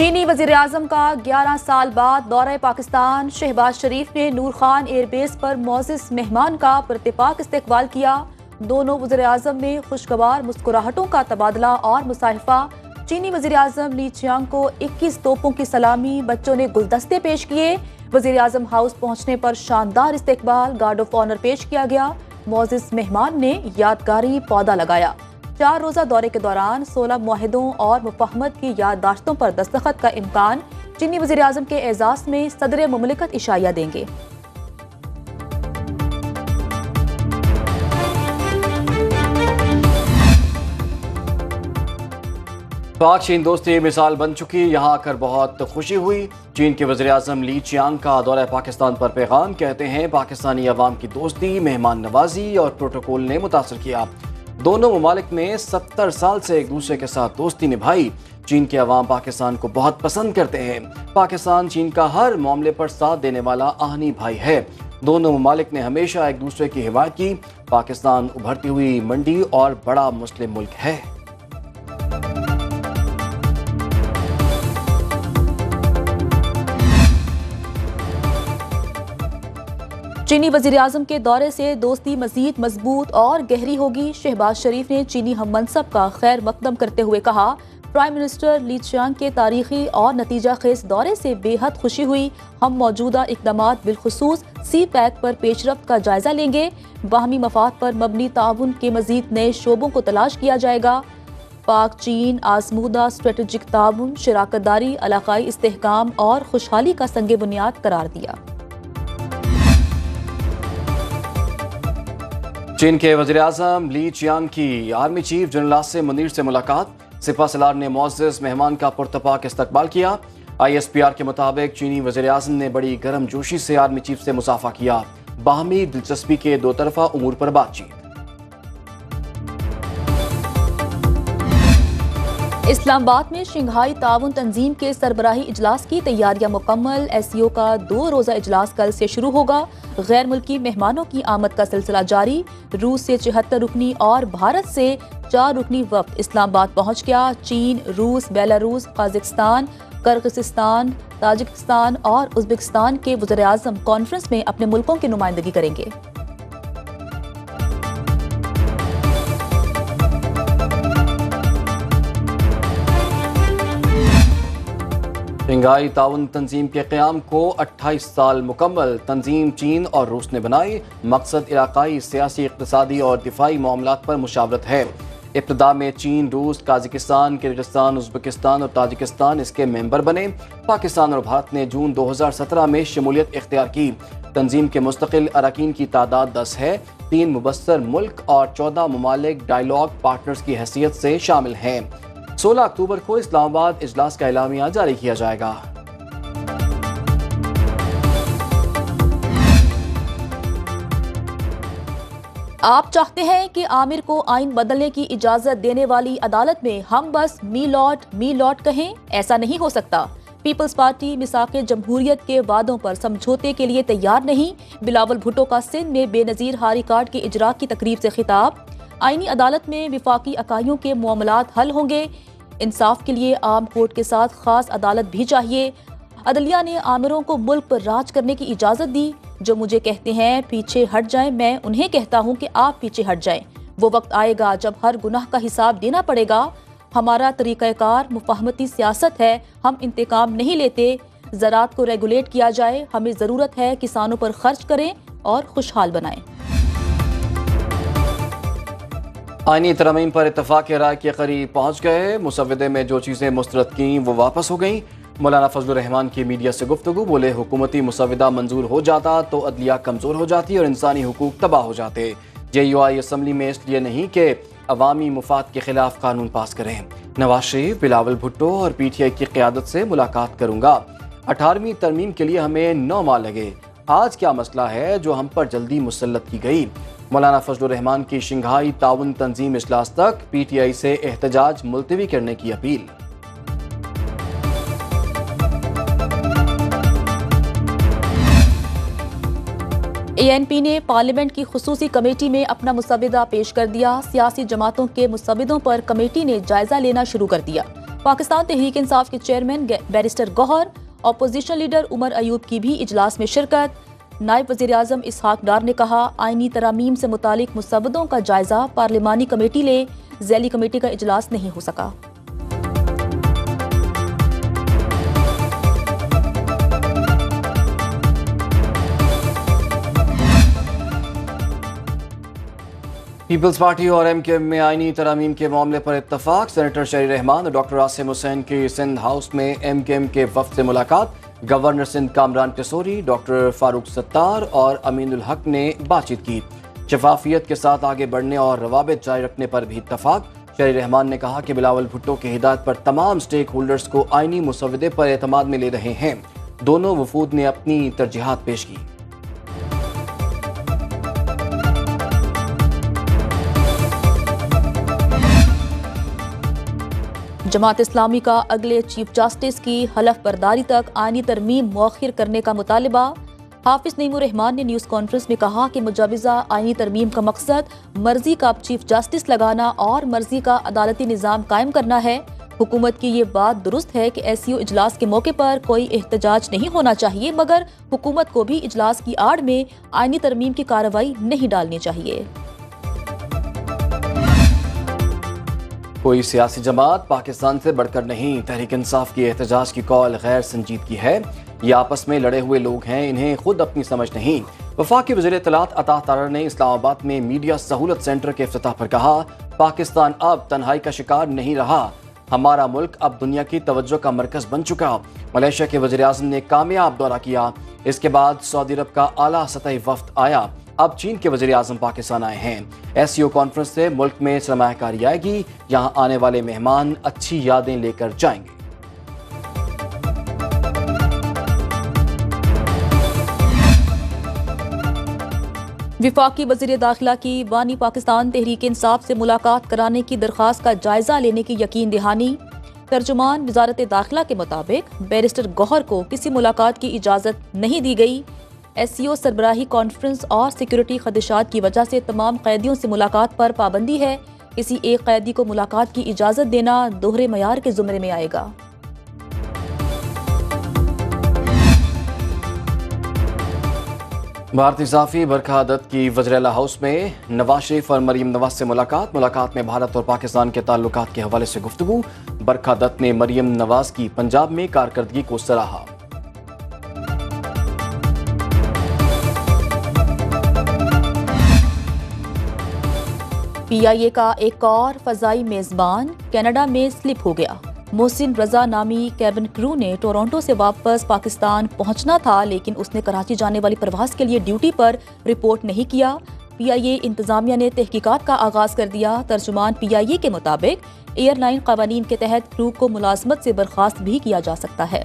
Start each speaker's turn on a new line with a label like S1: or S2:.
S1: چینی وزیراعظم کا 11 سال بعد دورہ پاکستان، شہباز شریف نے نور خان ایئر بیس پر معزز مہمان کا پراتفاق استقبال کیا۔ دونوں وزیراعظم میں خوشگوار مسکراہٹوں کا تبادلہ اور مصاحبہ۔ چینی وزیراعظم لی چیانگ کو 21 توپوں کی سلامی، بچوں نے گلدستے پیش کیے۔ وزیراعظم ہاؤس پہنچنے پر شاندار استقبال، گارڈ آف آنر پیش کیا گیا۔ معزز مہمان نے یادگاری پودا لگایا۔ 4 روزہ دورے کے دوران 16 معاہدوں اور مفاہمت کی یادداشتوں پر دستخط کا امکان۔ چینی وزیراعظم کے اعزاز میں صدر مملکت عشائیہ دیں گے۔
S2: پاک چین دوستی مثال بن چکی، یہاں آ کر بہت خوشی ہوئی۔ چین کے وزیراعظم لی چیانگ کا دورہ پاکستان پر پیغام، کہتے ہیں پاکستانی عوام کی دوستی، مہمان نوازی اور پروٹوکول نے متاثر کیا۔ دونوں ممالک نے 70 سال سے ایک دوسرے کے ساتھ دوستی نبھائی۔ چین کے عوام پاکستان کو بہت پسند کرتے ہیں۔ پاکستان چین کا ہر معاملے پر ساتھ دینے والا آہنی بھائی ہے۔ دونوں ممالک نے ہمیشہ ایک دوسرے کی حمایت کی۔ پاکستان ابھرتی ہوئی منڈی اور بڑا مسلم ملک ہے۔
S1: چینی وزیراعظم کے دورے سے دوستی مزید مضبوط اور گہری ہوگی۔ شہباز شریف نے چینی ہم منصب کا خیر مقدم کرتے ہوئے کہا، پرائم منسٹر لی چیانگ کے تاریخی اور نتیجہ خیز دورے سے بے حد خوشی ہوئی۔ ہم موجودہ اقدامات بالخصوص سی پیک پر پیش رفت کا جائزہ لیں گے۔ باہمی مفاد پر مبنی تعاون کے مزید نئے شعبوں کو تلاش کیا جائے گا۔ پاک چین آزمودہ اسٹریٹجک تعاون، شراکت داری، علاقائی استحکام اور خوشحالی کا سنگ بنیاد قرار دیا۔
S2: چین کے وزیراعظم لی چیانگ کی army chief general Asim Munir سے ملاقات۔ سپہ سالار نے معزز مہمان کا پرتپاک استقبال کیا۔ ISPR کے مطابق چینی وزیراعظم نے بڑی گرم جوشی سے آرمی چیف سے مصافحہ کیا۔ باہمی دلچسپی کے دو طرفہ امور پر بات چیت۔
S1: اسلام آباد میں شنگھائی تعاون تنظیم کے سربراہی اجلاس کی تیاریاں مکمل۔ SCO کا 2 روزہ اجلاس کل سے شروع ہوگا۔ غیر ملکی مہمانوں کی آمد کا سلسلہ جاری۔ روس سے 76 رکنی اور بھارت سے 4 رکنی وفد اسلام آباد پہنچ گیا۔ چین، روس، بیلاروس، قازقستان، کرغزستان، تاجکستان اور ازبکستان کے وزراءاعظم کانفرنس میں اپنے ملکوں کی نمائندگی کریں گے۔
S2: شنگھائی تعاون تنظیم کے قیام کو 28 سال مکمل۔ تنظیم چین اور روس نے بنائی۔ مقصد علاقائی سیاسی، اقتصادی اور دفاعی معاملات پر مشاورت ہے۔ ابتدا میں چین، روس، قازقستان، کرغزستان، ازبکستان اور تاجکستان اس کے ممبر بنے۔ پاکستان اور بھارت نے جون 2017 میں شمولیت اختیار کی۔ تنظیم کے مستقل اراکین کی تعداد 10 ہے۔ 3 مبصر ملک اور 14 ممالک ڈائیلاگ پارٹنرز کی حیثیت سے شامل ہیں۔ 16 اکتوبر کو اسلام آباد اجلاس کا اعلامیہ جاری کیا جائے گا۔
S1: آپ چاہتے ہیں کہ عامر کو آئین بدلنے کی اجازت دینے والی عدالت میں ہم بس می لاٹ کہیں؟ ایسا نہیں ہو سکتا۔ پیپلز پارٹی میثاق جمہوریت کے وعدوں پر سمجھوتے کے لیے تیار نہیں۔ بلاول بھٹو کا سندھ میں بے نظیر ہاری کارڈ کے اجرا کی تقریب سے خطاب۔ آئینی عدالت میں وفاقی اکائیوں کے معاملات حل ہوں گے۔ انصاف کے لیے عام کورٹ کے ساتھ خاص عدالت بھی چاہیے۔ عدلیہ نے عامروں کو ملک پر راج کرنے کی اجازت دی۔ جو مجھے کہتے ہیں پیچھے ہٹ جائیں، میں انہیں کہتا ہوں کہ آپ پیچھے ہٹ جائیں۔ وہ وقت آئے گا جب ہر گناہ کا حساب دینا پڑے گا۔ ہمارا طریقہ کار مفاہمتی سیاست ہے۔ ہم انتقام نہیں لیتے۔ زراعت کو ریگولیٹ کیا جائے۔ ہمیں ضرورت ہے کسانوں پر خرچ کریں اور خوشحال بنائیں۔
S2: آئینی ترامیم پر اتفاق رائے کے قریب پہنچ گئے۔ مسودے میں جو چیزیں مسترد کیں وہ واپس ہو گئیں۔ مولانا فضل الرحمان کی میڈیا سے گفتگو، بولے حکومتی مسودہ منظور ہو جاتا تو عدلیہ کمزور ہو جاتی اور انسانی حقوق تباہ ہو جاتے۔ JUI اسمبلی میں اس لیے نہیں کہ عوامی مفاد کے خلاف قانون پاس کریں۔ نواز شریف، بلاول بھٹو اور PTI کی قیادت سے ملاقات کروں گا۔ 18ویں ترمیم کے لیے ہمیں 9 ماہ لگے۔ آج کیا مسئلہ ہے جو ہم پر جلدی مسلط کی گئی؟ مولانا فضل الرحمان کی شنگھائی تعاون تنظیم اجلاس تک PTI سے احتجاج ملتوی کرنے کی اپیل۔
S1: ANP نے پارلیمنٹ کی خصوصی کمیٹی میں اپنا مسودہ پیش کر دیا۔ سیاسی جماعتوں کے مسودوں پر کمیٹی نے جائزہ لینا شروع کر دیا۔ پاکستان تحریک انصاف کے چیئرمین بیرسٹر گوہر، اپوزیشن لیڈر عمر ایوب کی بھی اجلاس میں شرکت۔ نائب وزیر اعظم اسحاق ڈار نے کہا، آئینی ترامیم سے متعلق مسودوں کا جائزہ پارلیمانی کمیٹی لے، ذیلی کمیٹی کا اجلاس نہیں ہو سکا۔
S2: پیپلز پارٹی اور ایم کیو ایم میں آئینی ترامیم کے معاملے پر اتفاق۔ سینیٹر شہری رحمان اور ڈاکٹر عاصم حسین کی سندھ ہاؤس میں ایم کیو ایم کے وفد سے ملاقات۔ گورنر سندھ کامران ٹیسوری، ڈاکٹر فاروق ستار اور امین الحق نے بات چیت کی۔ شفافیت کے ساتھ آگے بڑھنے اور روابط جاری رکھنے پر بھی اتفاق۔ شہری رحمان نے کہا کہ بلاول بھٹو کی ہدایت پر تمام سٹیک ہولڈرز کو آئینی مسودے پر اعتماد میں لے رہے ہیں۔ دونوں وفود نے اپنی ترجیحات پیش کی۔
S1: جماعت اسلامی کا اگلے چیف جسٹس کی حلف برداری تک آئینی ترمیم مؤخر کرنے کا مطالبہ۔ حافظ نعیم الرحمان نے نیوز کانفرنس میں کہا کہ مجوزہ آئینی ترمیم کا مقصد مرضی کا چیف جسٹس لگانا اور مرضی کا عدالتی نظام قائم کرنا ہے۔ حکومت کی یہ بات درست ہے کہ ایس سی او اجلاس کے موقع پر کوئی احتجاج نہیں ہونا چاہیے، مگر حکومت کو بھی اجلاس کی آڑ میں آئینی ترمیم کی کارروائی نہیں ڈالنی چاہیے۔
S2: کوئی سیاسی جماعت پاکستان سے بڑھ کر نہیں۔ تحریک انصاف کی احتجاج کی کال غیر سنجیدگی ہے۔ یہ آپس میں لڑے ہوئے لوگ ہیں، انہیں خود اپنی سمجھ نہیں۔ وفاقی وزیر اطلاعات عطا تارڑ نے اسلام آباد میں میڈیا سہولت سینٹر کے افتتاح پر کہا، پاکستان اب تنہائی کا شکار نہیں رہا، ہمارا ملک اب دنیا کی توجہ کا مرکز بن چکا۔ ملیشیا کے وزیر اعظم نے کامیاب دورہ کیا، اس کے بعد سعودی عرب کا اعلیٰ سطحی وفد آیا، اب چین کے وزیر اعظم پاکستان آئے ہیں۔ ایس سی او کانفرنس سے ملک میں سرمایہ کاری آئے گی، یہاں آنے والے مہمان اچھی یادیں لے کر جائیں گے۔
S1: وفاقی وزیر داخلہ کی بانی پاکستان تحریک انصاف سے ملاقات کرانے کی درخواست کا جائزہ لینے کی یقین دہانی۔ ترجمان وزارت داخلہ کے مطابق بیرسٹر گوہر کو کسی ملاقات کی اجازت نہیں دی گئی۔ ایس سی او سربراہی کانفرنس اور سیکورٹی خدشات کی وجہ سے تمام قیدیوں سے ملاقات پر پابندی ہے۔ کسی ایک قیدی کو ملاقات کی اجازت دینا دوہرے معیار کے زمرے میں آئے گا۔
S2: بھارتی صحافی برکھا دت کی وزیر ہاؤس میں نواز شریف اور مریم نواز سے ملاقات میں بھارت اور پاکستان کے تعلقات کے حوالے سے گفتگو۔ برکھا دت نے مریم نواز کی پنجاب میں کارکردگی کو سراہا۔ پی آئی اے کا ایک اور فضائی میزبان کینیڈا میں سلپ ہو گیا۔ محسن رضا نامی کیبن کرو نے ٹورانٹو سے واپس پاکستان پہنچنا تھا، لیکن اس نے کراچی جانے والی پرواز کے لیے ڈیوٹی پر رپورٹ نہیں کیا۔ پی آئی اے انتظامیہ نے تحقیقات کا آغاز کر دیا۔ ترجمان پی آئی اے کے مطابق ایئر لائن قوانین کے تحت کرو کو ملازمت سے برخاست بھی کیا جا سکتا ہے۔